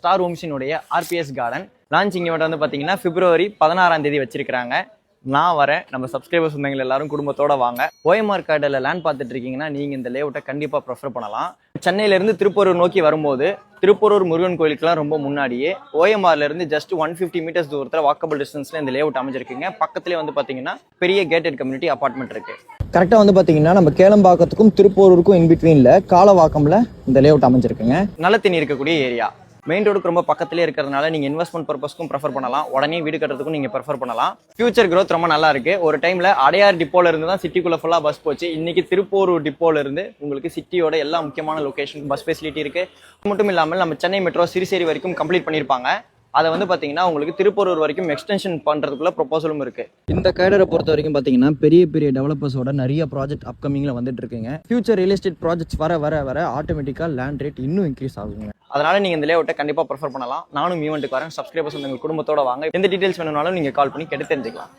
Star ஹோம்ஸினுடைய RPS garden launching event வந்து பார்த்தீங்கன்னா பிப்ரவரி 16ஆம் தேதி வச்சிருக்காங்க. நான் வரேன். நம்ம சப்ஸ்கிரைபர்ஸ் சொந்தங்கள் எல்லாரும் குடும்பத்தோட வாங்க. ஓஎம்ஆர் கார்டில் லேண்ட் பார்த்துட்டு இருக்கீங்கன்னா நீங்கள் இந்த லேஅவுட்டை கண்டிப்பாக ப்ரிஃபர் பண்ணலாம். சென்னையிலேருந்து திருப்பூர் நோக்கி வரும்போது திருப்பூர் முருகன் கோயிலுக்குலாம் ரொம்ப முன்னாடியே ஓஎம்ஆர்லேருந்து ஜஸ்ட் 150 மீட்டர்ஸ் தூரத்தில் வாக்கபிள் டிஸ்டன்ஸில் இந்த லேஅவுட் அமைஞ்சிருக்குங்க. பக்கத்துலேயே வந்து பார்த்தீங்கன்னா பெரிய கேட்டட் கம்யூனிட்டி அபார்ட்மெண்ட் இருக்குது. கரெக்டாக வந்து பார்த்தீங்கன்னா நம்ம கேளம்பாக்கத்துக்கும் திருப்பூருக்கும் இன்பிட்வீனில் காலவாக்கம்ல இந்த லேஅவுட் அமைஞ்சிருக்குங்க. நல்ல தண்ணி இருக்கக்கூடிய ஏரியா, மெயின் ரோடுக்கு ரொம்ப பக்கத்துலேயே இருக்கிறதுனால நீங்கள் இன்வெஸ்ட்மெண்ட் பர்பஸ்க்கும் ப்ரிஃபர் பண்ணலாம். உடனே வீடு கட்டுறதுக்கும் நீங்கள் ப்ரிஃபர் பண்ணலாம். ஃபியூச்சர் growth ரொம்ப நல்லா இருக்கு. ஒரு டைமில் அடையார் டிப்போல இருந்து தான் சிட்டிக்குள்ளே ஃபுல்லாக பஸ் போச்சு. இன்னைக்கு திருப்பூர் டிப்போல இருந்து உங்களுக்கு சிட்டியோட எல்லா முக்கியமான லொகேஷன் பஸ் ஃபெசிலிட்டி இருக்கு. அது மட்டும் இல்லாமல் நம்ம சென்னை மெட்ரோ சிறுசேரி வரைக்கும் கம்ப்ளீட் பண்ணியிருப்பாங்க. அதை வந்து பார்த்தீங்கன்னா உங்களுக்கு திருப்பூர் வரைக்கும் எக்ஸ்டென்ஷன் பண்ணுறதுக்குள்ள ப்ரொபோசலும் இருக்கு. இந்த கேடரை பொறுத்த வரைக்கும் பார்த்தீங்கன்னா பெரிய பெரிய டெவலப்பர்ஸோட நிறைய ப்ராஜெக்ட் அப்கமிங்ல வந்துட்டு இருக்குங்க. ஃபியூச்சர் ரியல் எஸ்டேட் ப்ராஜெக்ட்ஸ் வர வர வர ஆட்டோமேட்டிக்காக லேண்ட் ரேட் இன்னும் இன்க்ரீஸ் ஆகுங்க. அதனால நீங்க இந்த லேஅவுட்டை கண்டிப்பாக ப்ரிஃபர் பண்ணலாம். நானும் ஈவெண்ட்டுக்கு வரேன். சப்ஸ்கிரைபர்ஸ் உங்கள் குடும்பத்தோட வாங்க. எந்த டீடைல்ஸ் வேணும்னாலும் நீங்கள் கால் பண்ணி கேட்டு தெரிஞ்சுக்கலாம்.